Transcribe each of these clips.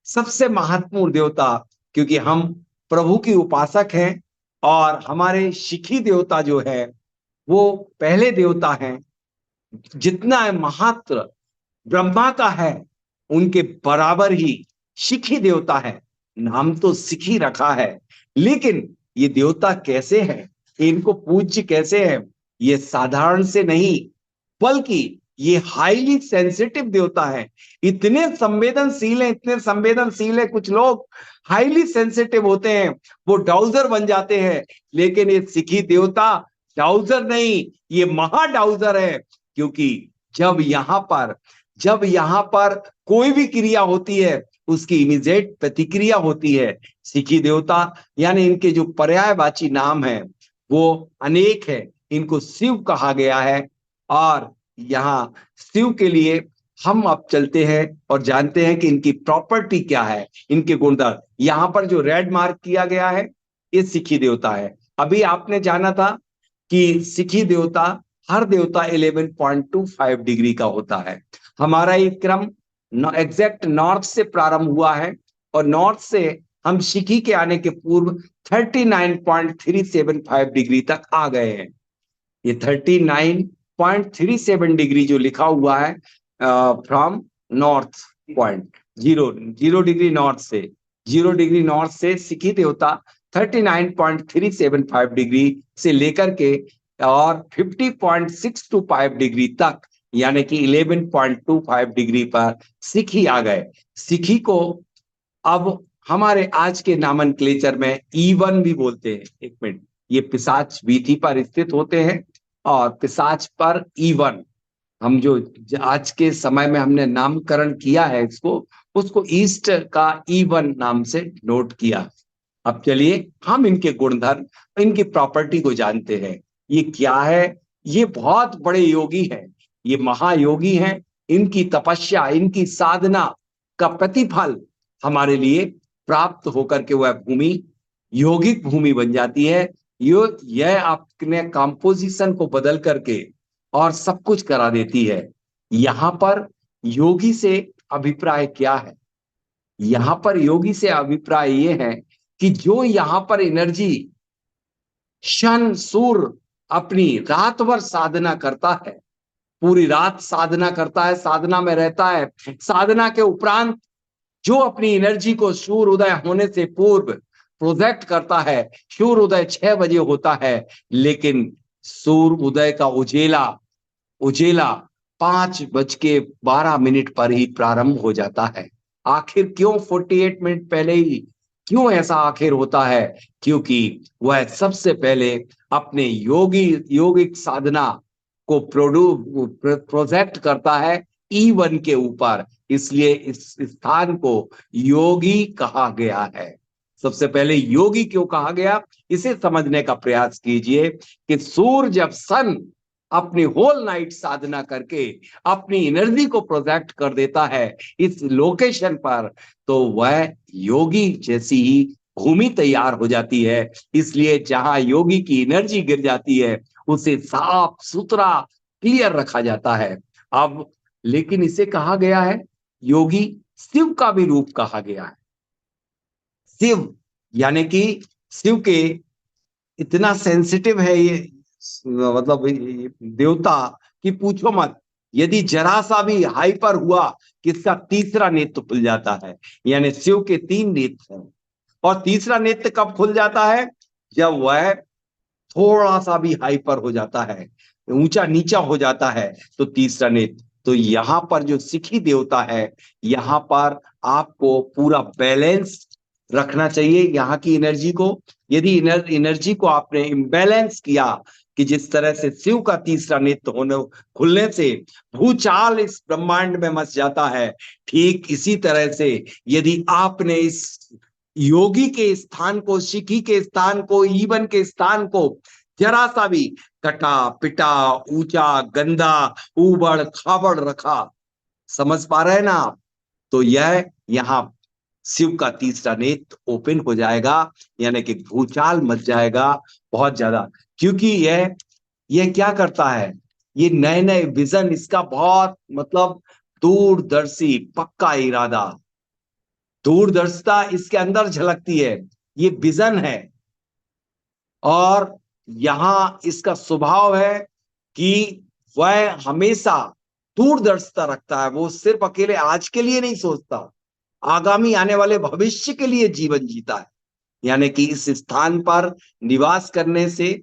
सबसे महत्वपूर्ण देवता, क्योंकि हम प्रभु की उपासक हैं और हमारे शिखी देवता जो है वो पहले देवता हैं। जितना महत्व ब्रह्मा का है उनके बराबर ही शिखी देवता है। नाम तो शिखी रखा है, लेकिन ये देवता कैसे हैं, इनको पूज्य कैसे हैं, ये साधारण से नहीं बल्कि ये हाईली सेंसिटिव देवता है। इतने संवेदनशील हैं, इतने संवेदनशील है, कुछ लोग हाईली सेंसिटिव होते हैं, वो डाउजर बन जाते हैं, लेकिन ये सिखी देवता डाउजर नहीं, ये महा डाउजर है। क्योंकि जब यहां पर जब यहां पर कोई भी क्रिया होती है उसकी इमीडिएट प्रतिक्रिया होती है। सिखी देवता यानी इनके जो पर्यायवाची नाम है वो अनेक है। इनको शिव कहा गया है और यहाँ शिव के लिए हम अब चलते हैं और जानते हैं कि इनकी प्रॉपर्टी क्या है, इनके गुणधर्म। यहाँ पर जो रेड मार्क किया गया है ये सिखी देवता है। अभी आपने जाना था कि सिखी देवता हर देवता 11.25 डिग्री का होता है। हमारा ये क्रम एग्जैक्ट नॉर्थ से प्रारंभ हुआ है और नॉर्थ से हम सिखी के आने के पूर्व 39.375 डिग्री तक आ गए हैं। ये 39.37 डिग्री जो लिखा हुआ है from north point, zero zero degree north से, 0 डिग्री नॉर्थ से सिखी देवता 39.375 डिग्री से लेकर के और 50.625 डिग्री तक यानी कि 11.25 डिग्री पर सिखी आ गए। सिखी को अब हमारे आज के नामनक्लेचर में E1 भी बोलते हैं। एक मिनट, ये पिशाच वीथी पर स्थित होते हैं और पिशाच पर E1, हम जो आज के समय में हमने नामकरण किया है इसको, उसको ईस्ट का E1 नाम से नोट किया। अब चलिए हम इनके गुणधर्म, इनकी प्रॉपर्टी को जानते हैं। ये क्या है? ये बहुत बड़े योगी हैं, ये महायोगी हैं। इनकी तपस्या, इनकी साधना का प्रतिफल हमारे लिए प्राप्त होकर के वह भूमि योगिक भूमि बन जाती है। यह आपने कंपोजिशन को बदल करके और सब कुछ करा देती है। यहां पर योगी से अभिप्राय क्या है? यहां पर योगी से अभिप्राय ये है कि जो यहां पर एनर्जी शन सूर अपनी रात भर साधना करता है, पूरी रात साधना करता है, साधना में रहता है, साधना के उपरांत जो अपनी एनर्जी को सूर्य उदय होने से पूर्व प्रोजेक्ट करता है, सूर्य उदय 6 बजे होता है, लेकिन सूर्य उदय का उजेला उजेला 5:12 पर ही प्रारंभ हो जाता है। आखिर क्यों 48 मिनट पहले ही? क्यों ऐसा आखिर होता है? क्योंकि वह सबसे पहले अपने योगिक साधना को प्रोजेक्ट करता है E1 के ऊपर, इसलिए इस स्थान को योगी कहा गया है। सबसे पहले योगी क्यों कहा गया, इसे समझने का प्रयास कीजिए कि सूर्य जब सन अपनी होल नाइट साधना करके अपनी एनर्जी को प्रोजेक्ट कर देता है इस लोकेशन पर, तो वह योगी जैसी ही भूमि तैयार हो जाती है। इसलिए जहां योगी की एनर्जी गिर जाती है उसे साफ सुथरा क्लियर रखा जाता है। अब लेकिन इसे कहा गया है योगी, शिव का भी रूप कहा गया है। शिव यानी कि शिव के इतना सेंसिटिव है ये, मतलब ये देवता कि पूछो मत। यदि जरा सा भी हाइपर हुआ कि इसका तीसरा नेत्र खुल जाता है। यानी शिव के 3 नेत्र हैं और तीसरा नेत्र कब खुल जाता है? जब वह थोड़ा सा भी हाइपर हो जाता है, ऊंचा नीचा हो जाता है, तो तीसरा नेत्र। तो यहाँ पर जो सिखी देवता है, यहाँ पर आपको पूरा बैलेंस रखना चाहिए यहाँ की एनर्जी को। यदि एनर्जी को आपने इम्बैलेंस किया कि जिस तरह से शिव का तीसरा नेत्र होने खुलने से भूचाल इस ब्रह्मांड में मच जाता है, ठीक इसी तरह से यदि आपने इस योगी के स्थान को, शिखी के स्थान को, E1 के स्थान को जरा सा भी कटा पिटा, ऊंचा गंदा उबड़ खाबड़ रखा, समझ पा रहे हैं ना आप? तो यह यहाँ शिव का तीसरा नेत्र ओपन हो जाएगा, यानी कि भूचाल मच जाएगा बहुत ज्यादा। क्योंकि यह क्या करता है, ये नए नए विजन, इसका बहुत मतलब दूरदर्शी पक्का इरादा। दूरदर्शिता इसके अंदर झलकती है, ये विजन है। और यहाँ इसका स्वभाव है कि वह हमेशा दूरदर्शिता रखता है, वो सिर्फ अकेले आज के लिए नहीं सोचता, आगामी आने वाले भविष्य के लिए जीवन जीता है। यानी कि इस स्थान पर निवास करने से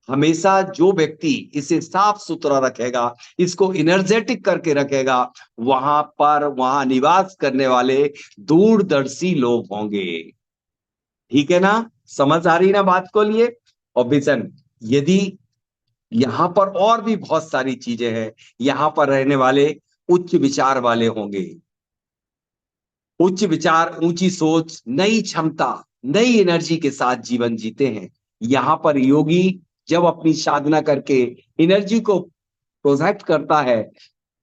हमेशा जो व्यक्ति इसे साफ सुथरा रखेगा, इसको एनर्जेटिक करके रखेगा, वहां निवास करने वाले दूरदर्शी लोग होंगे। ठीक है ना, समझ आ रही ना बात को लिए। और विजन, यदि यहां पर और भी बहुत सारी चीजें हैं, यहां पर रहने वाले उच्च विचार वाले होंगे, उच्च विचार, ऊंची सोच, नई क्षमता, नई एनर्जी के साथ जीवन जीते हैं। यहां पर योगी जब अपनी साधना करके एनर्जी को प्रोजेक्ट करता है,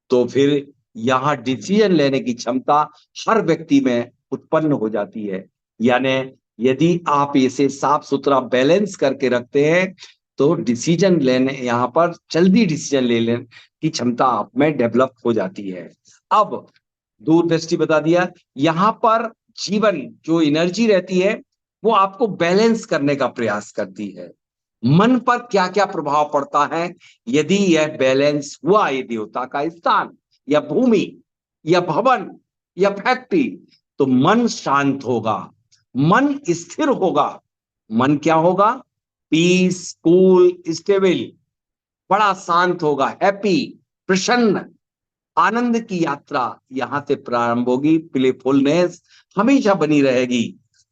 तो फिर यहाँ डिसीजन लेने की क्षमता हर व्यक्ति में उत्पन्न हो जाती है। यानी यदि आप इसे साफ सुथरा बैलेंस करके रखते हैं, तो डिसीजन लेने, यहाँ पर जल्दी डिसीजन लेने की क्षमता आप में डेवलप हो जाती है। अब दूरदृष्टि बता दिया, यहां पर जीवन जो एनर्जी रहती है वो आपको बैलेंस करने का प्रयास करती है। मन पर क्या क्या प्रभाव पड़ता है यदि यह बैलेंस हुआ, ये देवता का स्थान या भूमि या भवन या फैक्ट्री, तो मन शांत होगा, मन स्थिर होगा। मन क्या होगा? पीस, कूल, स्टेबल, बड़ा शांत होगा, हैप्पी, प्रसन्न, आनंद की यात्रा यहां से प्रारंभ होगी। प्लेफुलनेस हमेशा बनी रहेगी।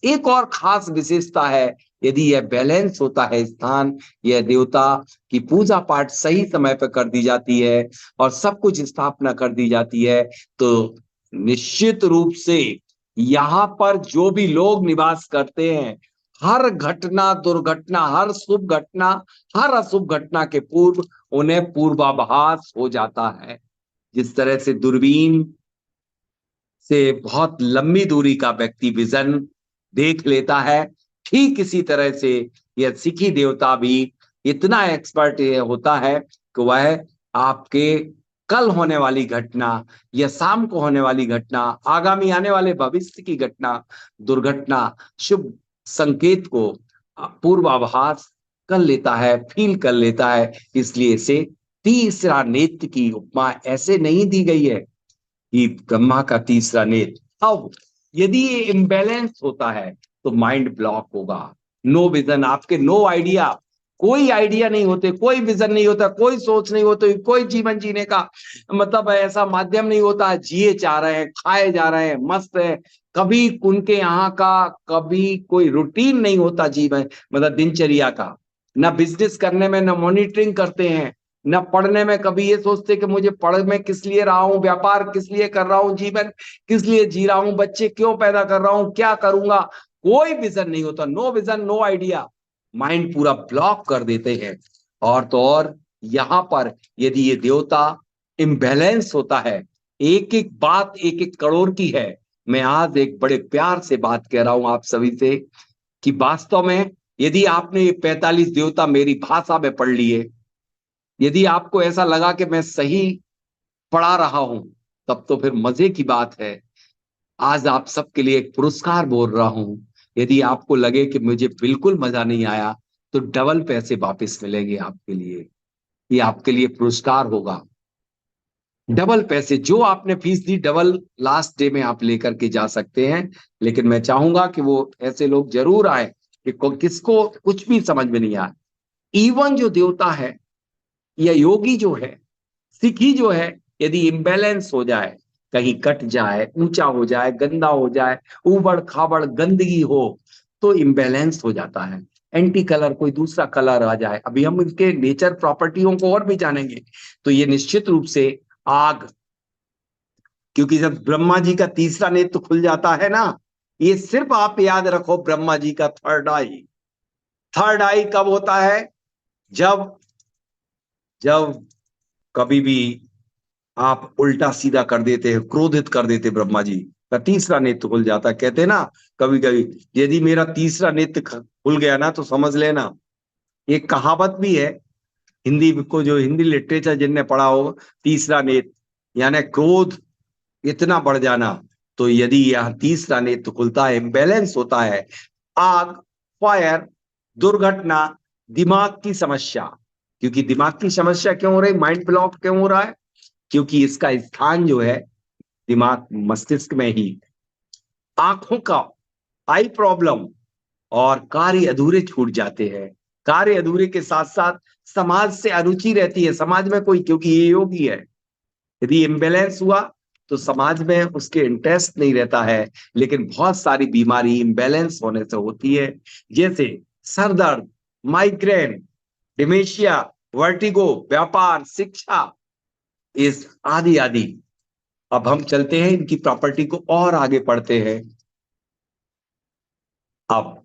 एक और खास विशेषता है, यदि यह बैलेंस होता है स्थान, यह देवता की पूजा पाठ सही समय पर कर दी जाती है और सब कुछ स्थापना कर दी जाती है, तो निश्चित रूप से यहाँ पर जो भी लोग निवास करते हैं, हर घटना, दुर्घटना, हर शुभ घटना, हर अशुभ घटना के पूर्व उन्हें पूर्वाभास हो जाता है। जिस तरह से दूरबीन से बहुत लंबी दूरी का व्यक्ति विजन देख लेता है, ठीक इसी तरह से यह सिखी देवता भी इतना एक्सपर्ट होता है कि वह आपके कल होने वाली घटना या शाम को होने वाली घटना, आगामी आने वाले भविष्य की घटना, दुर्घटना, शुभ संकेत को पूर्वाभास कर लेता है, फील कर लेता है। इसलिए इसे तीसरा नेत्र की उपमा ऐसे नहीं दी गई है कि ब्रह्मा का तीसरा नेत्र। अब यदि ये इम्बैलेंस होता है तो माइंड ब्लॉक होगा, नो विजन, आपके नो आइडिया, कोई आइडिया नहीं होते, कोई विजन नहीं होता, कोई सोच नहीं होती, कोई जीवन जीने का मतलब ऐसा माध्यम नहीं होता। जिए जा रहे हैं, खाए जा रहे हैं, मस्त है, कभी उनके यहाँ का कभी कोई रूटीन नहीं होता जीवन, मतलब दिनचर्या का। ना बिजनेस करने में ना मॉनिटरिंग करते हैं, न पढ़ने में कभी ये सोचते कि मुझे पढ़ में किस लिए रहा हूँ, व्यापार किस लिए कर रहा हूँ, जीवन किस लिए जी रहा हूँ, बच्चे क्यों पैदा कर रहा हूँ, क्या करूंगा, कोई विजन नहीं होता। No vision, no idea, mind पूरा ब्लॉक कर देते हैं। और तो और यहाँ पर यदि ये देवता इम्बैलेंस होता है, एक एक बात एक एक करोड़ की है। मैं आज एक बड़े प्यार से बात कह रहा हूं आप सभी से कि वास्तव में यदि आपने ये 45 देवता मेरी भाषा में पढ़ लिए, यदि आपको ऐसा लगा कि मैं सही पढ़ा रहा हूं, तब तो फिर मजे की बात है। आज आप सबके लिए एक पुरस्कार बोल रहा हूं। यदि आपको लगे कि मुझे बिल्कुल मजा नहीं आया, तो डबल पैसे वापस मिलेंगे आपके लिए। ये आपके लिए पुरस्कार होगा। डबल पैसे जो आपने फीस दी, डबल लास्ट डे में आप लेकर के जा सकते हैं। लेकिन मैं चाहूंगा कि वो ऐसे लोग जरूर आए कि किसको कुछ भी समझ में नहीं आए। इवन जो देवता है या योगी जो है, सिखी जो है, यदि इम्बैलेंस हो जाए, कहीं कट जाए, ऊंचा हो जाए, गंदा हो जाए, उबड़ खाबड़ गंदगी हो, तो इम्बैलेंस हो जाता है। एंटी कलर, कोई दूसरा कलर आ जाए, अभी हम इनके नेचर प्रॉपर्टियों को और भी जानेंगे। तो ये निश्चित रूप से आग, क्योंकि जब ब्रह्मा जी का तीसरा नेत्र खुल जाता है ना, ये सिर्फ आप याद रखो, ब्रह्मा जी का थर्ड आई, थर्ड आई कब होता है? जब जब कभी भी आप उल्टा सीधा कर देते हैं, क्रोधित कर देते, ब्रह्मा जी का तीसरा नेत्र खुल जाता है। कहते हैं ना, कभी कभी यदि मेरा तीसरा नेत्र खुल गया ना, तो समझ लेना, एक कहावत भी है हिंदी को, जो हिंदी लिटरेचर जिनने पढ़ा हो, तीसरा नेत्र यानी क्रोध इतना बढ़ जाना, तो यदि यह तीसरा नेत्र खुलता है, इम्बैलेंस होता है, आग, फायर, दुर्घटना, दिमाग की समस्या। क्योंकि दिमाग की समस्या क्यों हो रही, माइंड ब्लॉक क्यों हो रहा है? क्योंकि इसका स्थान जो है दिमाग मस्तिष्क में ही। आंखों का, आई प्रॉब्लम, और कार्य अधूरे छूट जाते हैं। कार्य अधूरे के साथ साथ समाज से अरुचि रहती है, समाज में कोई, क्योंकि ये योगी है, यदि इम्बैलेंस हुआ तो समाज में उसके इंटरेस्ट नहीं रहता है। लेकिन बहुत सारी बीमारी इम्बैलेंस होने से होती है, जैसे सर दर्द, माइग्रेन, डिमेंशिया, वर्टिगो, व्यापार, शिक्षा, इस आदि आदि। अब हम चलते हैं इनकी प्रॉपर्टी को और आगे पढ़ते हैं। अब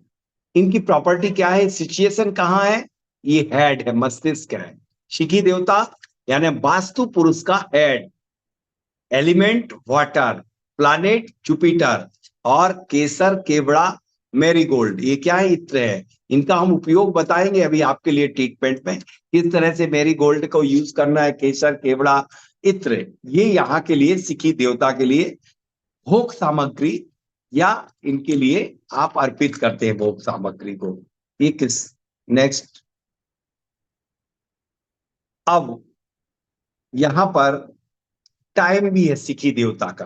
इनकी प्रॉपर्टी क्या है, सिचुएशन कहाँ है, ये हेड है, मस्तिष्क है। शिखी देवता यानी वास्तु पुरुष का head, element water, planet Jupiter, और केसर, केवड़ा, मैरीगोल्ड, ये क्या है, इत्र है। इनका हम उपयोग बताएंगे अभी आपके लिए ट्रीटमेंट में, किस तरह से मैरीगोल्ड को यूज करना है, केसर, केवड़ा, इत्र, ये यहाँ के लिए सिखी देवता के लिए भोग सामग्री, या इनके लिए आप अर्पित करते हैं भोग सामग्री को। ये किस, नेक्स्ट। अब यहां पर टाइम भी है सिखी देवता का।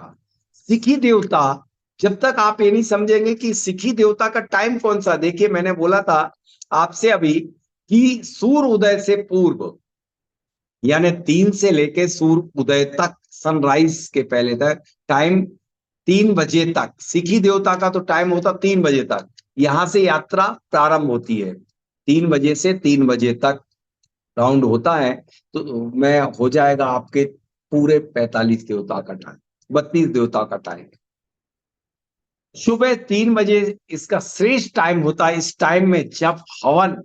सिखी देवता, जब तक आप ये नहीं समझेंगे कि सिखी देवता का टाइम कौन सा, देखिए मैंने बोला था आपसे अभी कि सूर्य उदय से पूर्व, यानी 3 से लेके सूर्य उदय तक, सनराइज के पहले तक टाइम, 3 बजे तक सिखी देवता का तो टाइम होता 3 बजे तक। यहां से यात्रा प्रारंभ होती है, 3 बजे से 3 बजे तक राउंड होता है, तो मैं हो जाएगा आपके पूरे 45 देवता का टाइम, 32 देवता का टाइम। सुबह 3 बजे इसका श्रेष्ठ टाइम होता है। इस टाइम में जब हवन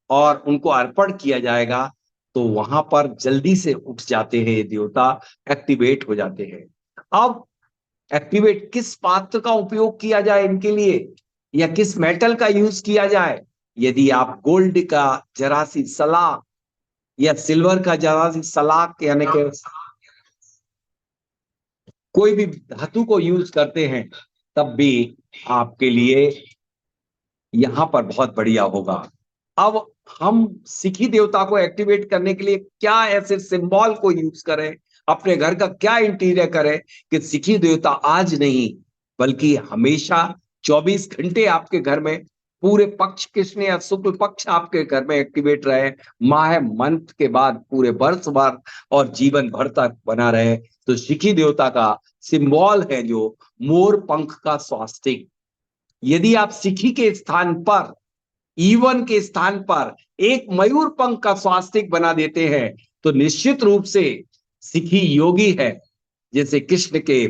और उनको अर्पण किया जाएगा तो वहां पर जल्दी से उठ जाते हैं ये देवता, एक्टिवेट हो जाते हैं। अब एक्टिवेट किस पात्र का उपयोग किया जाए इनके लिए, या किस मेटल का यूज किया जाए? यदि आप गोल्ड का जरा सी सलाख या सिल्वर का जरा सी सलाख, यानी कि कोई भी धातु को यूज करते हैं, तब भी आपके लिए यहां पर बहुत बढ़िया होगा। अब हम सिखी देवता को एक्टिवेट करने के लिए क्या ऐसे सिंबल को यूज करें, अपने घर का क्या इंटीरियर करें कि सिखी देवता आज नहीं बल्कि हमेशा 24 घंटे आपके घर में, पूरे पक्ष कृष्ण या शुक्ल पक्ष आपके घर में एक्टिवेट रहे, माह मंथ के बाद पूरे वर्ष भर और जीवन भर तक बना रहे। तो सिखी देवता का सिंबल है जो मोर पंख का स्वास्तिक। यदि आप सिखी के स्थान पर, ईवन के स्थान पर एक मयूर पंख का स्वास्तिक बना देते हैं तो निश्चित रूप से सिखी योगी है। जैसे कृष्ण के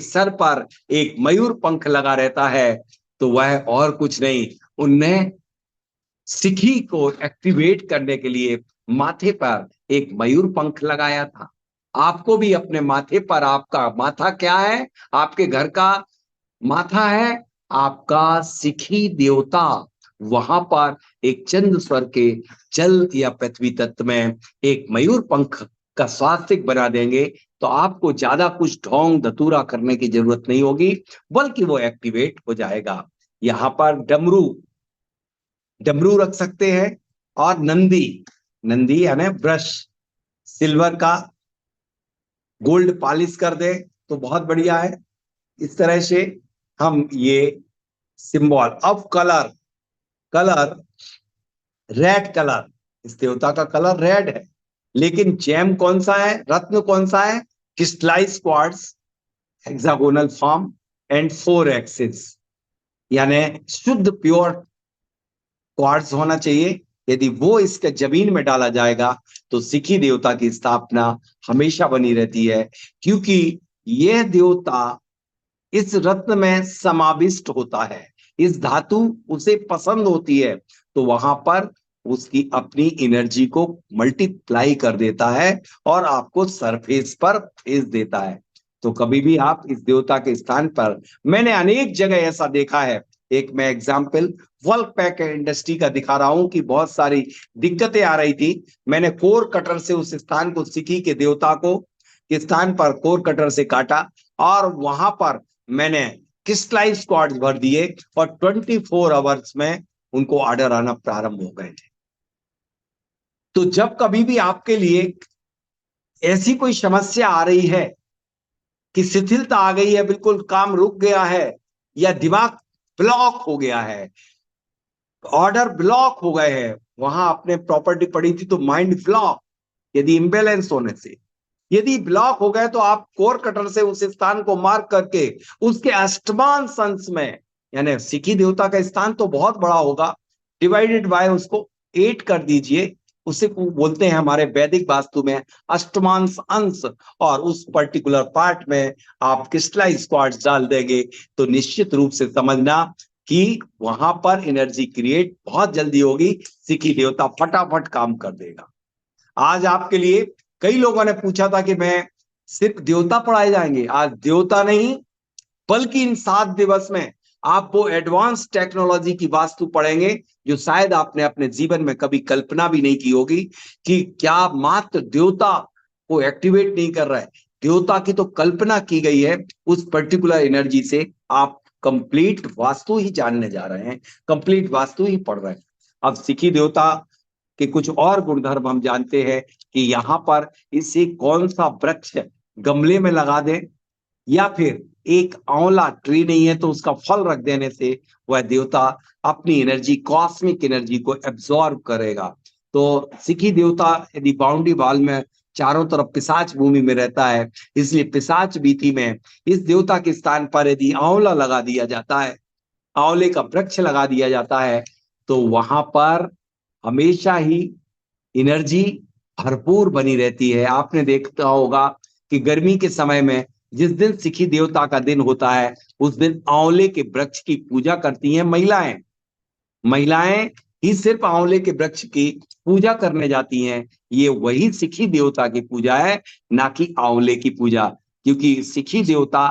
सर पर एक मयूर पंख लगा रहता है, तो वह और कुछ नहीं, उनने सिखी को एक्टिवेट करने के लिए माथे पर एक मयूर पंख लगाया था। आपको भी अपने माथे पर, आपका माथा क्या है, आपके घर का माथा है आपका सिखी देवता, वहां पर एक चंद्र स्वर के जल या पृथ्वी तत्व में एक मयूर पंख का स्वास्तिक बना देंगे तो आपको ज्यादा कुछ ढोंग धतूरा करने की जरूरत नहीं होगी, बल्कि वो एक्टिवेट हो जाएगा। यहाँ पर डमरू, डमरू रख सकते हैं, और नंदी, नंदी यानी ब्रश, सिल्वर का, गोल्ड पॉलिश कर दे तो बहुत बढ़िया है। इस तरह से हम ये सिंबल। अब कलर, कलर रेड कलर, इस देवता का कलर रेड है, लेकिन जेम कौन सा है, रत्न कौन सा है, crystallise quartz, hexagonal form and 4 axis, यानी शुद्ध प्योर क्वार्ट्ज होना चाहिए। यदि वो इसके जमीन में डाला जाएगा तो सिखी देवता की स्थापना हमेशा बनी रहती है, क्योंकि यह देवता इस रत्न में समाविष्ट होता है, इस धातु उसे पसंद होती है, तो वहां पर उसकी अपनी एनर्जी को मल्टीप्लाई कर देता है और आपको सरफेस पर भेज देता है। तो कभी भी आप इस देवता के स्थान पर, मैंने अनेक जगह ऐसा देखा है, एक मैं एग्जाम्पल वर्क पैक इंडस्ट्री का दिखा रहा हूं कि बहुत सारी दिक्कतें आ रही थी, मैंने कोर कटर से उस स्थान को, सिखी के देवता को के स्थान पर कोर कटर से काटा और वहां पर मैंने क्रिस्टलाइज्ड क्वार्ट्ज भर दिए और 24 आवर्स में उनको ऑर्डर आना प्रारंभ हो गए थे। तो जब कभी भी आपके लिए ऐसी कोई समस्या आ रही है कि शिथिलता आ गई है, बिल्कुल काम रुक गया है या दिमाग ब्लॉक हो गया है, ऑर्डर ब्लॉक हो गए हैं, वहां आपने प्रॉपर्टी पढ़ी थी तो माइंड ब्लॉक, यदि इम्बेलेंस होने से यदि ब्लॉक हो गए तो आप कोर कटर से उस स्थान को मार्क करके उसके अष्टमान अंश में, यानी सिखी देवता का स्थान तो बहुत बड़ा होगा, डिवाइडेड बाय उसको 8 कर दीजिए, उसे बोलते हैं हमारे वैदिक वास्तु में अष्टमांश अंश, और उस पर्टिकुलर पार्ट में आप क्रिस्टलाइज क्वार्ट्ज डाल देंगे तो निश्चित रूप से समझना कि वहां पर एनर्जी क्रिएट बहुत जल्दी होगी, सिखी देवता फटाफट काम कर देगा। आज आपके लिए कई लोगों ने पूछा था कि मैं सिर्फ देवता पढ़ाए जाएंगे, आज देवता नहीं बल्कि इन 7 दिवस में आप वो एडवांस टेक्नोलॉजी की वास्तु पढ़ेंगे जो शायद आपने अपने जीवन में कभी कल्पना भी नहीं की होगी कि क्या मात्र देवता को एक्टिवेट नहीं कर रहा है, देवता की तो कल्पना की गई है। उस पर्टिकुलर एनर्जी से आप कंप्लीट वास्तु ही जानने जा रहे हैं, कंप्लीट वास्तु ही पढ़ रहे हैं। अब सिखी देवता के कुछ और गुणधर्म हम जानते हैं कि यहाँ पर इसे कौन सा वृक्ष गमले में लगा दें या फिर एक आंवला ट्री नहीं है तो उसका फल रख देने से वह देवता अपनी एनर्जी, कॉस्मिक एनर्जी को एब्जॉर्ब करेगा। तो सिखी देवता यदि बाउंड्री वॉल में चारों तरफ पिशाच भूमि में रहता है, इसलिए पिशाच बीती में इस देवता के स्थान पर यदि आंवला लगा दिया जाता है, आंवले का वृक्ष लगा दिया जाता है, तो वहां पर हमेशा ही एनर्जी भरपूर बनी रहती है। आपने देखा होगा कि गर्मी के समय में जिस दिन सिखी देवता का दिन होता है उस दिन आंवले के वृक्ष की पूजा करती हैं महिलाएं। महिलाएं ही सिर्फ आंवले के वृक्ष की पूजा करने जाती हैं। ये वही सिखी देवता की पूजा है, ना कि आंवले की पूजा, क्योंकि सिखी देवता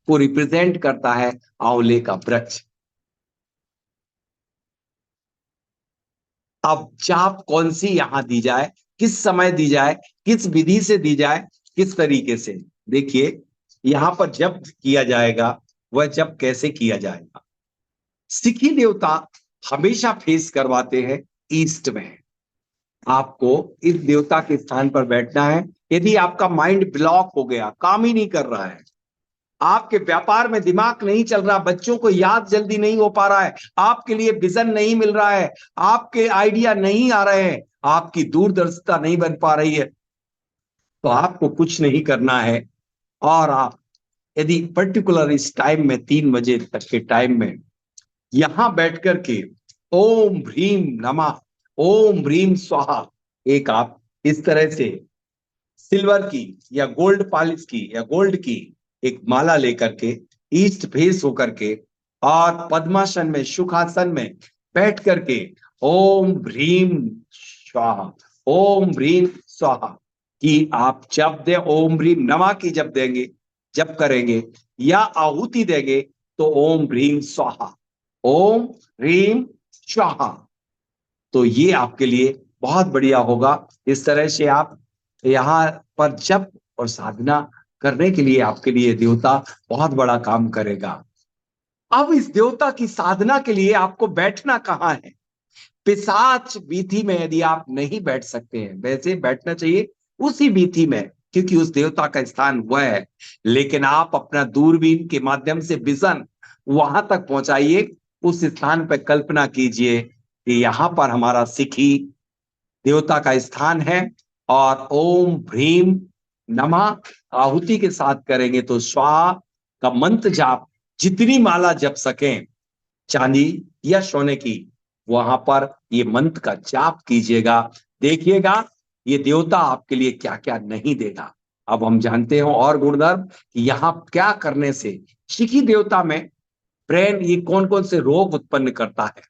को रिप्रेजेंट करता है आंवले का वृक्ष। अब चाप कौन सी यहां दी जाए, किस समय दी जाए, किस विधि से दी जाए, किस तरीके से, देखिए यहां पर जब किया जाएगा वह जब कैसे किया जाएगा। सिखी देवता हमेशा फेस करवाते हैं ईस्ट में। आपको इस देवता के स्थान पर बैठना है। यदि आपका माइंड ब्लॉक हो गया, काम ही नहीं कर रहा है, आपके व्यापार में दिमाग नहीं चल रहा, बच्चों को याद जल्दी नहीं हो पा रहा है, आपके लिए विजन नहीं मिल रहा है, आपके आइडिया नहीं आ रहे हैं, आपकी दूरदर्शिता नहीं बन पा रही है, तो आपको कुछ नहीं करना है। और आप यदि पर्टिकुलर इस टाइम में 3 बजे तक के टाइम में यहां बैठ करके ओम भ्रीम नमः, ओम भ्रीम स्वाहा, एक आप इस तरह से सिल्वर की या गोल्ड पॉलिश की या गोल्ड की एक माला लेकर के ईस्ट फेस होकर के और पद्मासन में, सुखासन में बैठ करके ओम भ्रीम स्वाहा, ओम भ्रीम स्वाहा की आप जब दे, ओम भ्रीम नमः की जब देंगे, जब करेंगे या आहुति देंगे तो ओम भ्रीम स्वाहा, ओम ह्रीम स्वाहा, तो ये आपके लिए बहुत बढ़िया होगा। इस तरह से आप यहाँ पर जप और साधना करने के लिए आपके लिए देवता बहुत बड़ा काम करेगा। अब इस देवता की साधना के लिए आपको बैठना कहाँ है? पिशाच बीथी में यदि आप नहीं बैठ सकते हैं, वैसे बैठना चाहिए उसी बीथी में, क्योंकि उस देवता का स्थान वह है, लेकिन आप अपना दूरबीन के माध्यम से विजन वहां तक पहुंचाइए, उस स्थान पर कल्पना कीजिए कि यहां पर हमारा सिखी देवता का स्थान है और ओम भ्रीम नमः आहुति के साथ करेंगे तो स्वाहा का मंत्र जाप जितनी माला जप सकें चांदी या सोने की, वहां पर ये मंत्र का जाप कीजिएगा, देखिएगा ये देवता आपके लिए क्या क्या नहीं देगा। अब हम जानते हैं और गुणधर्म कि यहाँ क्या करने से सिखी देवता में ब्रेन ये कौन कौन से रोग उत्पन्न करता है,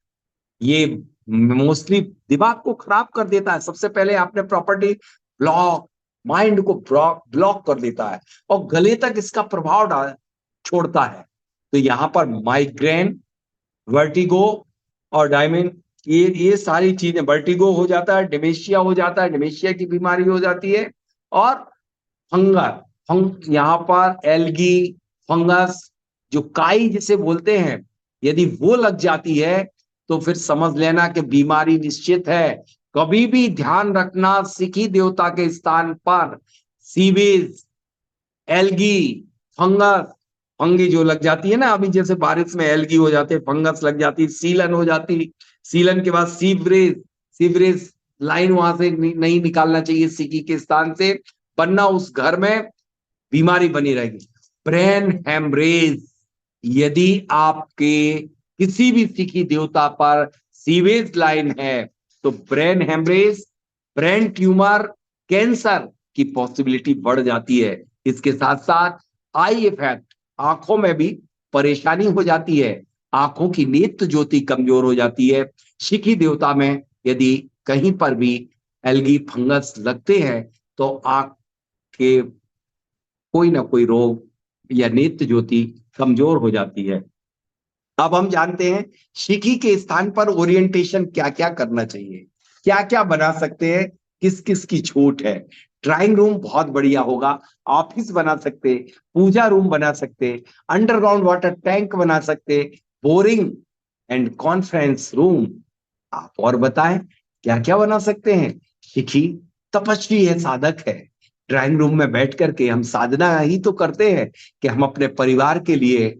ये मोस्टली दिमाग को खराब कर देता है। सबसे पहले आपने प्रॉपर्टी ब्लॉक, माइंड को ब्लॉक कर देता है और गले तक इसका प्रभाव छोड़ता है। तो यहाँ पर माइग्रेन, वर्टिगो और डायमिन, ये सारी चीजें, वर्टिगो हो जाता है, डिमेंशिया हो जाता है, डिमेंशिया की बीमारी हो जाती है, और यहाँ पर एल्गी, फंगस, जो काई जिसे बोलते हैं, यदि वो लग जाती है तो फिर समझ लेना कि बीमारी निश्चित है। कभी भी ध्यान रखना, सिखी देवता के स्थान पर सीवेज, एल्गी, फंगस, फंगी जो लग जाती है ना, अभी जैसे बारिश में एल्गी हो जाते, फंगस लग जाती, सीलन हो जाती, सीलन के बाद सीवरेज, सीवरेज लाइन वहां से नहीं निकालना चाहिए सिकी के स्थान से, वरना उस घर में बीमारी बनी रहेगी। ब्रेन हेमरेज, यदि आपके किसी भी सिखी देवता पर सीवेज लाइन है तो brain haemorrhage, brain tumour, cancer की पॉसिबिलिटी बढ़ जाती है। इसके साथ साथ आई इफेक्ट, आंखों में भी परेशानी हो जाती है, आंखों की नेत्र ज्योति कमजोर हो जाती है। सिखी देवता में यदि कहीं पर भी एल्गी, फंगस लगते हैं तो आंख के कोई ना कोई रोग या नेत्र ज्योति कमजोर हो जाती है। अब हम जानते हैं शिखी के स्थान पर ओरिएंटेशन क्या क्या करना चाहिए, क्या क्या बना सकते हैं, किस किस की छूट है। ड्राइंग रूम बहुत बढ़िया होगा, ऑफिस बना सकते, पूजा रूम बना सकते, अंडरग्राउंड वाटर टैंक बना सकते, बोरिंग एंड कॉन्फ्रेंस रूम। आप और बताएं क्या क्या बना सकते हैं। शिखी तपस्वी है, साधक है। ड्राइंग रूम में बैठ करके हम साधना ही तो करते हैं कि हम अपने परिवार के लिए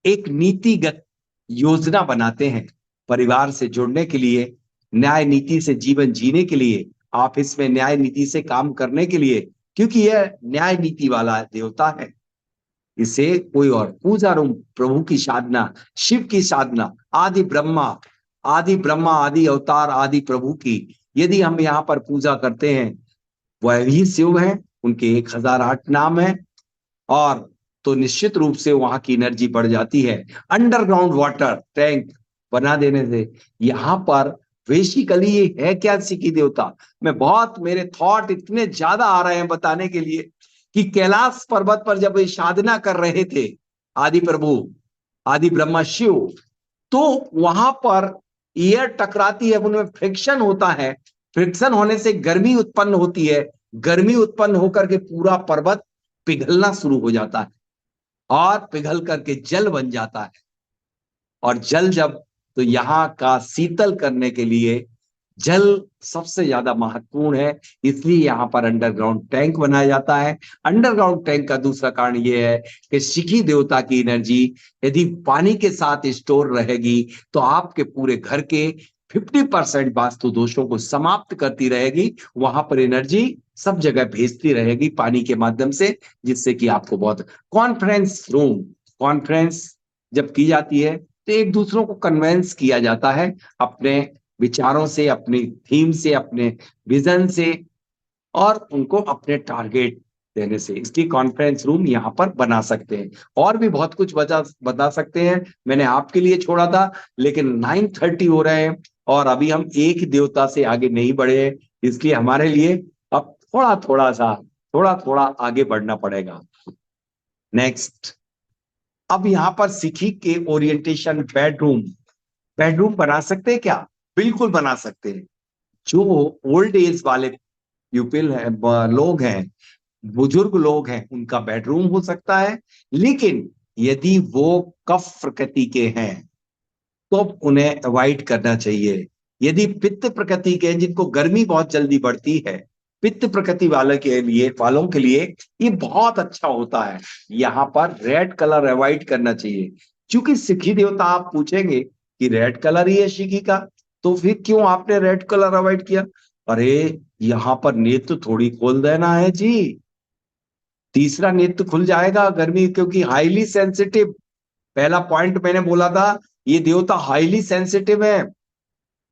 एक नीतिगत योजना बनाते हैं, परिवार से जुड़ने के लिए, न्याय नीति से जीवन जीने के लिए, ऑफिस में न्याय नीति से काम करने के लिए, क्योंकि यह न्याय नीति वाला देवता है। इसे कोई और पूजा रूम, प्रभु की साधना, शिव की साधना, आदि ब्रह्मा आदि अवतार आदि प्रभु की यदि हम यहाँ पर पूजा करते हैं, वह ही शिव है, उनके 1008 नाम है, और तो निश्चित रूप से वहां की एनर्जी बढ़ जाती है। अंडरग्राउंड वाटर टैंक बना देने से यहाँ पर बेसिकली ये है क्या सिखी देवता, मैं बहुत, मेरे थॉट इतने ज्यादा आ रहे हैं बताने के लिए कि कैलाश पर्वत पर जब ये साधना कर रहे थे आदि प्रभु, आदि ब्रह्मा शिव, तो वहां पर एयर टकराती है, उनमें फ्रिक्शन होता है, फ्रिक्शन होने से गर्मी उत्पन्न होती है, गर्मी उत्पन्न होकर के पूरा पर्वत पिघलना शुरू हो जाता है और पिघल करके जल बन जाता है। और जल जब, तो यहाँ का शीतल करने के लिए जल सबसे ज्यादा महत्वपूर्ण है, इसलिए यहाँ पर अंडरग्राउंड टैंक बनाया जाता है। अंडरग्राउंड टैंक का दूसरा कारण यह है कि सिखी देवता की एनर्जी यदि पानी के साथ स्टोर रहेगी तो आपके पूरे घर के 50% वास्तु दोषों को समाप्त करती रहेगी, वहां पर एनर्जी सब जगह भेजती रहेगी पानी के माध्यम से, जिससे कि आपको बहुत। कॉन्फ्रेंस रूम, कॉन्फ्रेंस जब की जाती है तो एक दूसरों को कन्वेंस किया जाता है अपने विचारों से, अपनी थीम से, अपने विजन से, और उनको अपने टारगेट देने से। इसकी कॉन्फ्रेंस रूम यहाँ पर बना सकते हैं। और भी बहुत कुछ बता सकते हैं, मैंने आपके लिए छोड़ा था, लेकिन 9:30 हो रहे हैं और अभी हम एक देवता से आगे नहीं बढ़े हैं, इसलिए हमारे लिए अब थोड़ा थोड़ा आगे बढ़ना पड़ेगा। नेक्स्ट, अब यहाँ पर सिखी के ओरिएंटेशन, बेडरूम, बेडरूम बना सकते हैं क्या? बिल्कुल बना सकते हैं। जो ओल्ड एज वाले पीपल है, लोग हैं, बुजुर्ग लोग हैं, उनका बेडरूम हो सकता है। लेकिन यदि वो कफ प्रकृति के हैं तो उन्हें अवॉइड करना चाहिए। यदि पित्त प्रकृति के हैं, जिनको गर्मी बहुत जल्दी बढ़ती है, पित्त प्रकृति वालों के लिए ये बहुत अच्छा होता है। यहाँ पर रेड कलर अवॉइड करना चाहिए, क्योंकि सिखी देवता, आप पूछेंगे कि रेड कलर ही है सिखी का, तो फिर क्यों आपने रेड कलर अवॉइड किया? अरे यहाँ पर नेत्र थोड़ी खोल देना है जी, तीसरा नेत्र खुल जाएगा गर्मी, क्योंकि हाईली सेंसिटिव, पहला पॉइंट मैंने बोला था, ये देवता हाईली सेंसिटिव है,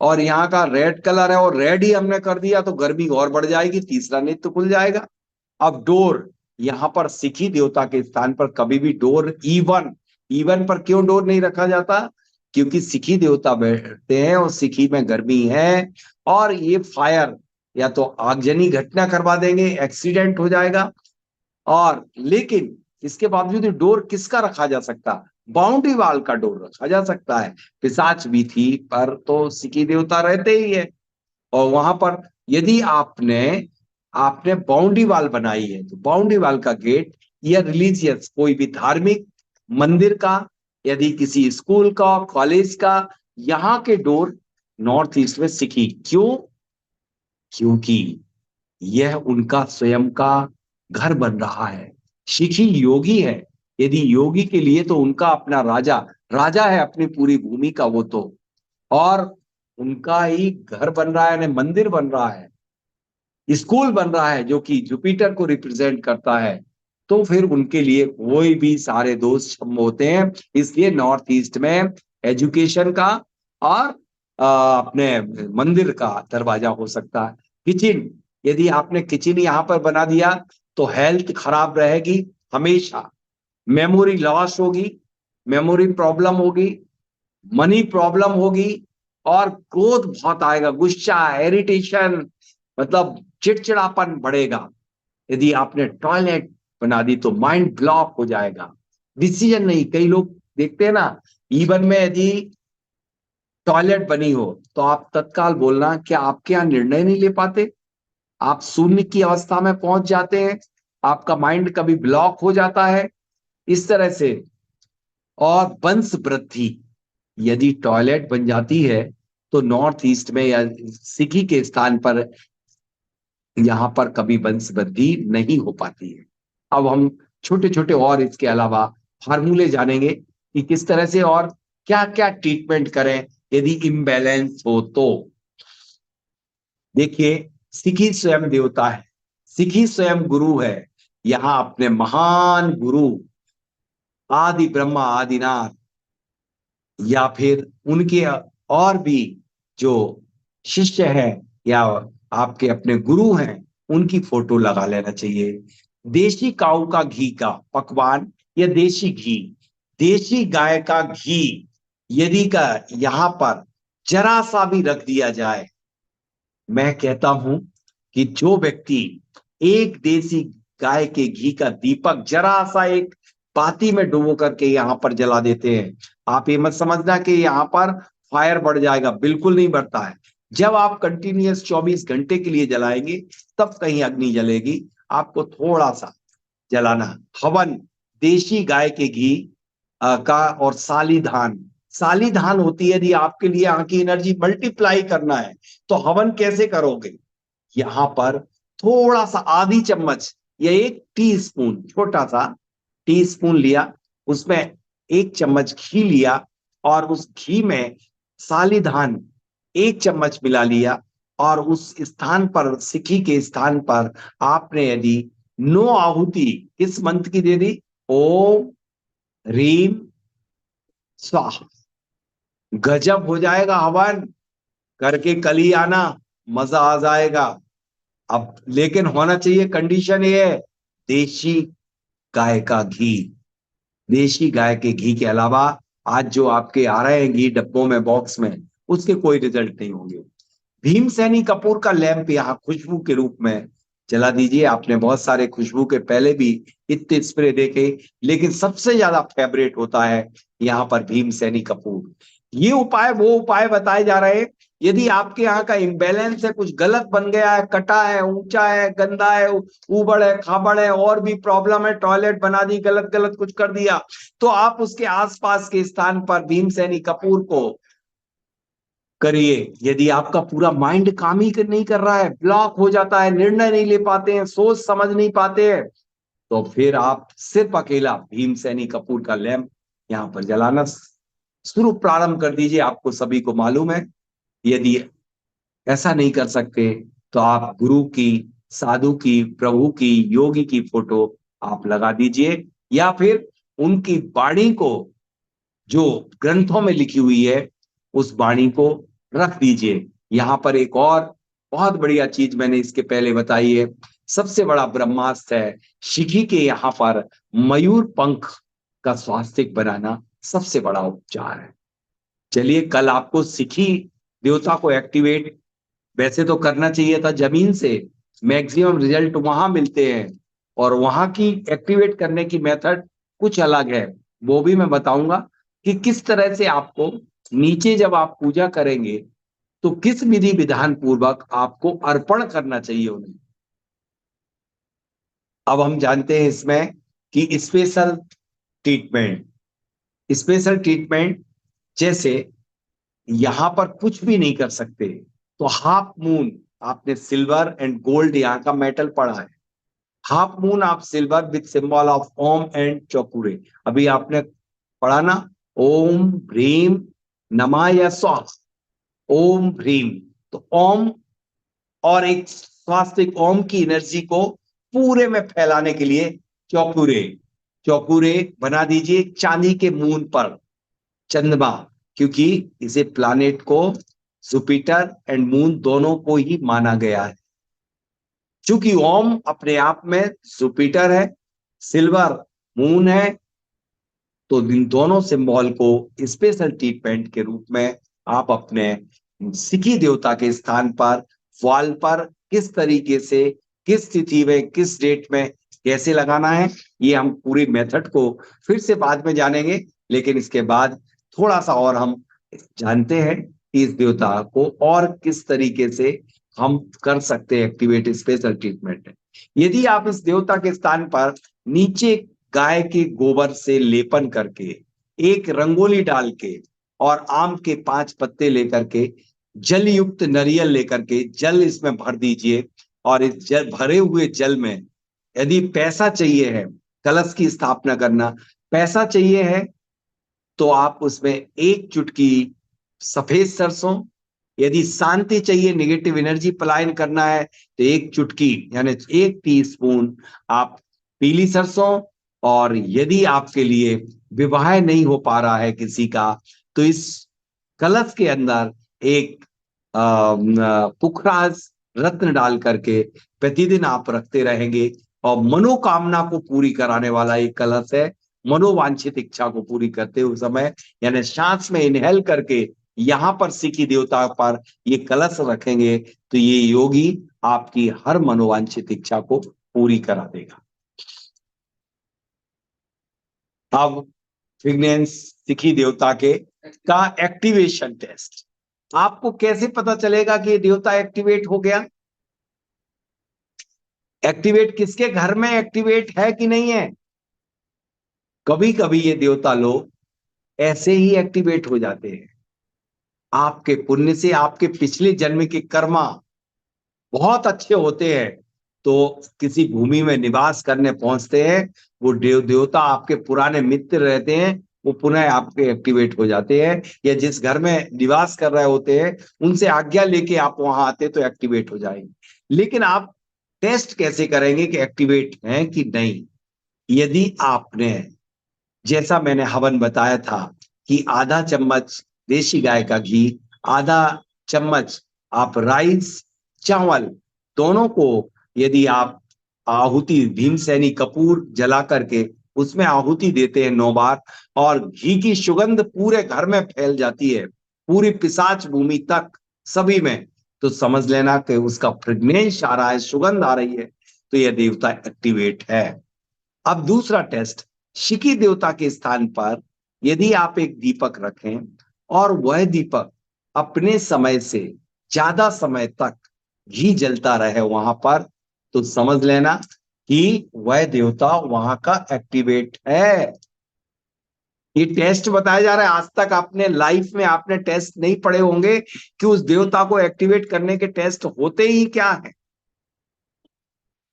और यहाँ का रेड कलर है और रेड ही हमने कर दिया तो गर्मी और बढ़ जाएगी, तीसरा नेत्र खुल जाएगा। अब डोर, यहाँ पर सिखी देवता के स्थान पर कभी भी डोर, इवन इवन पर क्यों डोर नहीं रखा जाता? क्योंकि सिखी देवता बैठते हैं और सिखी में गर्मी है, और ये फायर या तो आगजनी घटना करवा देंगे, एक्सीडेंट हो जाएगा। और लेकिन इसके बावजूद डोर किसका रखा जा सकता? बाउंड्री वाल का डोर रखा जा सकता है। पिशाच भी थी पर तो सिखी देवता रहते ही है। और वहां पर यदि आपने आपने बाउंड्री वॉल बनाई है, तो बाउंड्री वॉल का गेट या रिलीजियस कोई भी धार्मिक मंदिर का, यदि किसी स्कूल का, कॉलेज का, यहाँ के डोर नॉर्थ ईस्ट में सिखी क्यों? क्योंकि यह उनका स्वयं का घर बन रहा है। सिखी योगी है, यदि योगी के लिए तो उनका अपना राजा, राजा है अपनी पूरी भूमि का वो तो, और उनका ही घर बन रहा है, यानी मंदिर बन रहा है, स्कूल बन रहा है जो कि जुपिटर को रिप्रेजेंट करता है, तो फिर उनके लिए कोई भी सारे दोस्त क्षम होते हैं। इसलिए नॉर्थ ईस्ट में एजुकेशन का और अपने मंदिर का दरवाजा हो सकता है। किचन, यदि आपने किचन यहाँ पर बना दिया तो हेल्थ खराब रहेगी हमेशा, मेमोरी लॉस होगी, मेमोरी प्रॉब्लम होगी, मनी प्रॉब्लम होगी, और क्रोध बहुत आएगा, गुस्सा, इरिटेशन, मतलब चिड़चिड़ापन बढ़ेगा। यदि आपने टॉयलेट बना दी तो माइंड ब्लॉक हो जाएगा, डिसीजन नहीं, कई लोग देखते हैं ना, इवन में यदि टॉयलेट बनी हो तो आप तत्काल बोलना, क्या आपके यहाँ निर्णय नहीं ले पाते? आप शून्य की अवस्था में पहुंच जाते हैं, आपका माइंड कभी ब्लॉक हो जाता है इस तरह से। और वंश वृद्धि, यदि टॉयलेट बन जाती है तो नॉर्थ ईस्ट में या सिखी के स्थान पर यहाँ पर कभी वंश वृद्धि नहीं हो पाती है। अब हम छोटे छोटे और इसके अलावा फार्मूले जानेंगे कि किस तरह से और क्या क्या ट्रीटमेंट करें यदि इम्बैलेंस हो तो। देखिए, सिखी स्वयं देवता है, सिखी स्वयं गुरु है। यहाँ अपने महान गुरु आदि ब्रह्मा आदिनाथ या फिर उनके और भी जो शिष्य हैं या आपके अपने गुरु हैं, उनकी फोटो लगा लेना चाहिए। देशी काऊ का घी का पकवान या देशी घी, देशी गाय का घी यदि का यहाँ पर जरा सा भी रख दिया जाए, मैं कहता हूं कि जो व्यक्ति एक देसी गाय के घी का दीपक जरा सा एक पाती में डुबो करके यहाँ पर जला देते हैं, आप ये मत समझना कि यहाँ पर फायर बढ़ जाएगा, बिल्कुल नहीं बढ़ता है। जब आप कंटिन्यूअस 24 घंटे के लिए जलाएंगे तब कहीं अग्नि जलेगी, आपको थोड़ा सा जलाना। हवन, देशी गाय के घी का, और साली धान, साली धान होती है, यदि आपके लिए यहाँ की एनर्जी मल्टीप्लाई करना है तो हवन कैसे करोगे? यहाँ पर थोड़ा सा आधी चम्मच या 1 टीस्पून, छोटा सा टीस्पून लिया, उसमें 1 चम्मच घी लिया, और उस घी में सालीधान 1 चम्मच मिला लिया, और उस स्थान पर, सिखी के स्थान पर आपने यदि 9 आहुति किस मंत्र की दे दी, ओम ह्रीम स्वाहा, गजब हो जाएगा हवन। करके कल ही आना, मजा आ जाएगा। अब लेकिन होना चाहिए, कंडीशन ये है, देशी गाय का घी। देशी गाय के घी के अलावा आज जो आपके आ रहे हैं घी डब्बों में, बॉक्स में, उसके कोई रिजल्ट नहीं होंगे। भीमसेनी कपूर का लैंप यहाँ खुशबू के रूप में जला दीजिए। आपने बहुत सारे खुशबू के पहले भी इतने स्प्रे देखे, लेकिन सबसे ज्यादा फेवरेट होता है यहाँ पर भीमसेनी कपूर। ये उपाय वो उपाय बताए जा रहे हैं, यदि आपके यहाँ का इम्बैलेंस है, कुछ गलत बन गया है, कटा है, ऊंचा है, गंदा है, ऊबड़ है, खाबड़ है, और भी प्रॉब्लम है, टॉयलेट बना दी, गलत गलत कुछ कर दिया, तो आप उसके आसपास के स्थान पर भीमसेनी कपूर को करिए। यदि आपका पूरा माइंड काम ही नहीं कर रहा है, ब्लॉक हो जाता है, निर्णय नहीं ले पाते हैं, सोच समझ नहीं पाते हैं, तो फिर आप सिर्फ अकेला भीमसेनी कपूर का लैंप यहाँ पर जलाना शुरू प्रारंभ कर दीजिए। आपको सभी को मालूम है, यदि ऐसा नहीं कर सकते तो आप गुरु की, साधु की, प्रभु की, योगी की फोटो आप लगा दीजिए, या फिर उनकी वाणी को जो ग्रंथों में लिखी हुई है उस वाणी को रख दीजिए। यहाँ पर एक और बहुत बढ़िया चीज मैंने इसके पहले बताई है, सबसे बड़ा ब्रह्मास्त्र है शिखी के यहाँ पर मयूर पंख का स्वास्तिक बनाना सबसे बड़ा उपचार है। चलिए, कल आपको सिखी देवता को एक्टिवेट वैसे तो करना चाहिए था जमीन से, मैक्सिमम रिजल्ट वहां मिलते हैं, और वहां की एक्टिवेट करने की मेथड कुछ अलग है, वो भी मैं बताऊंगा कि किस तरह से आपको नीचे जब आप पूजा करेंगे तो किस विधि विधान पूर्वक आपको अर्पण करना चाहिए उन्हें। अब हम जानते हैं इसमें कि स्पेशल ट्रीटमेंट जैसे यहां पर कुछ भी नहीं कर सकते, तो हाफ मून, आपने सिल्वर एंड गोल्ड यहाँ का मेटल पढ़ा है, half moon of silver with symbol of Om and चौकुरे। अभी आपने पढ़ा ना, ओम भ्रीम नमाय स्वाहा, ओम भ्रीम, तो ओम और एक स्वास्तिक ओम की एनर्जी को पूरे में फैलाने के लिए चौकुरे, चौकुरे बना दीजिए चांदी के मून पर, चंद्रमा, क्योंकि इसे प्लानेट को जुपिटर एंड मून दोनों को ही माना गया है। चूंकि ओम अपने आप में जुपिटर है, सिल्वर मून है, तो इन दोनों सिंबल को स्पेशल ट्रीटमेंट के रूप में आप अपने सिखी देवता के स्थान पर, वॉल पर किस तरीके से, किस तिथि में, किस डेट में कैसे लगाना है, ये हम पूरी मेथड को फिर से बाद में जानेंगे। लेकिन इसके बाद थोड़ा सा और हम जानते हैं कि इस देवता को और किस तरीके से हम कर सकते हैं एक्टिवेट स्पेशल ट्रीटमेंट। यदि आप इस देवता के स्थान पर नीचे गाय के गोबर से लेपन करके, एक रंगोली डाल के और आम के 5 पत्ते लेकर के, जल युक्त नारियल लेकर के जल इसमें भर दीजिए, और इस जल भरे हुए जल में यदि पैसा चाहिए है, कलश की स्थापना करना, पैसा चाहिए है तो आप उसमें एक चुटकी सफेद सरसों, यदि शांति चाहिए, नेगेटिव एनर्जी पलायन करना है, तो एक चुटकी यानी 1 टीस्पून आप पीली सरसों, और यदि आपके लिए विवाह नहीं हो पा रहा है किसी का, तो इस कलश के अंदर एक पुखराज रत्न डाल करके प्रतिदिन आप रखते रहेंगे, और मनोकामना को पूरी कराने वाला एक कलश है। मनोवांछित इच्छा को पूरी करते हुए समय, यानी सांस में इनहेल करके यहां पर सिखी देवता पर ये कलश रखेंगे, तो ये योगी आपकी हर मनोवांछित इच्छा को पूरी करा देगा। अब विघ्नेश सिखी देवता के का एक्टिवेशन टेस्ट, आपको कैसे पता चलेगा कि ये देवता एक्टिवेट हो गया? एक्टिवेट किसके घर में एक्टिवेट है कि नहीं है? कभी कभी ये देवता लोग ऐसे ही एक्टिवेट हो जाते हैं, आपके पुण्य से, आपके पिछले जन्म के कर्मा बहुत अच्छे होते हैं, तो किसी भूमि में निवास करने पहुंचते हैं, वो देवता आपके पुराने मित्र रहते हैं, वो पुनः आपके एक्टिवेट हो जाते हैं, या जिस घर में निवास कर रहे होते हैं उनसे आज्ञा लेके आप वहां आते तो एक्टिवेट हो जाएंगे। लेकिन आप टेस्ट कैसे करेंगे कि एक्टिवेट हैं कि नहीं? यदि आपने, जैसा मैंने हवन बताया था कि आधा चम्मच देशी गाय का घी, आधा चम्मच आप राइस, चावल दोनों को यदि आप आहुति भीमसेनी कपूर जला करके उसमें आहुति देते हैं 9 बार, और घी की सुगंध पूरे घर में फैल जाती है, पूरी पिशाच भूमि तक सभी में, तो समझ लेना कि उसका फ्रेग्नेंस आ रहा है, सुगंध आ रही है, तो यह देवता एक्टिवेट है। अब दूसरा टेस्ट, शिकी देवता के स्थान पर यदि आप एक दीपक रखें और वह दीपक अपने समय से ज्यादा समय तक घी जलता रहे वहां पर, तो समझ लेना कि वह देवता वहां का एक्टिवेट है। ये टेस्ट बताया जा रहा है, आज तक आपने लाइफ में आपने टेस्ट नहीं पढ़े होंगे कि उस देवता को एक्टिवेट करने के टेस्ट होते ही क्या है,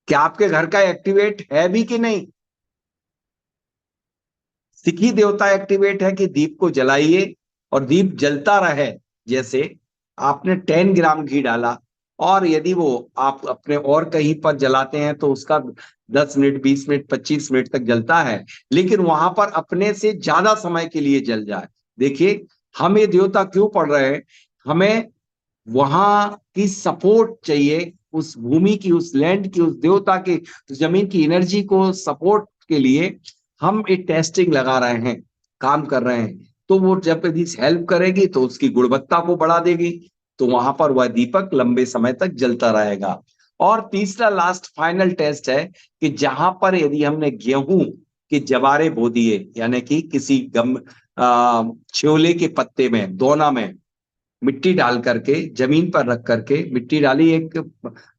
क्या आपके घर का एक्टिवेट है भी कि नहीं? सिखी देवता एक्टिवेट है कि दीप को जलाइए और दीप जलता रहे, जैसे आपने 10 ग्राम घी डाला, और यदि वो आप अपने और कहीं पर जलाते हैं तो उसका 10 मिनट, 20 मिनट, 25 मिनट तक जलता है, लेकिन वहां पर अपने से ज्यादा समय के लिए जल जाए। देखिए, हम ये देवता क्यों पढ़ रहे हैं, हमें वहां की सपोर्ट चाहिए, उस भूमि की, उस लैंड की, उस देवता की, उस जमीन की एनर्जी को सपोर्ट के लिए हम एक टेस्टिंग लगा रहे हैं, काम कर रहे हैं, तो वो जब यदि हेल्प करेगी तो उसकी गुणवत्ता को बढ़ा देगी, तो वहां पर वह दीपक लंबे समय तक जलता रहेगा। और तीसरा लास्ट फाइनल टेस्ट है कि जहां पर यदि हमने गेहूं के जवारे बो दिए, यानी कि किसी छोले के पत्ते में, दोना में मिट्टी डाल करके, जमीन पर रख करके मिट्टी डाली एक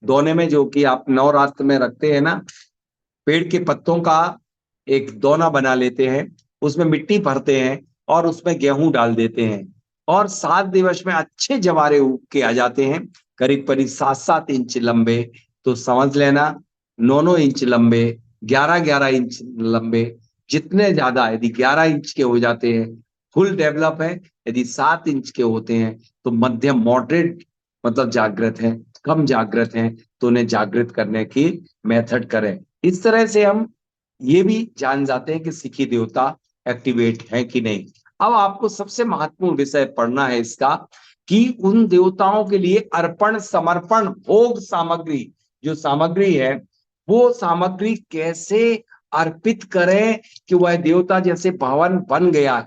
दोने में, जो कि आप नवरात्र में रखते हैं ना, पेड़ के पत्तों का एक दोना बना लेते हैं, उसमें मिट्टी भरते हैं और उसमें गेहूं डाल देते हैं, और 7 दिवस में अच्छे जवारे उग के आ जाते हैं, करीब करीब 7-7 इंच लंबे। तो समझ लेना 9-9 इंच लंबे, 11-11 इंच लंबे, जितने ज्यादा, यदि 11 इंच के हो जाते हैं फुल डेवलप है, यदि 7 इंच के होते हैं तो मध्यम मॉडरेट, मतलब जागृत है, कम जागृत हैं, तो उन्हें जागृत करने की मेथड करें। इस तरह से हम ये भी जान जाते हैं कि सिखी देवता एक्टिवेट है कि नहीं। अब आपको सबसे महत्वपूर्ण विषय पढ़ना है इसका, कि उन देवताओं के लिए अर्पण समर्पण भोग सामग्री, जो सामग्री है वो सामग्री कैसे अर्पित करें कि वह देवता जैसे भवन बन गया है,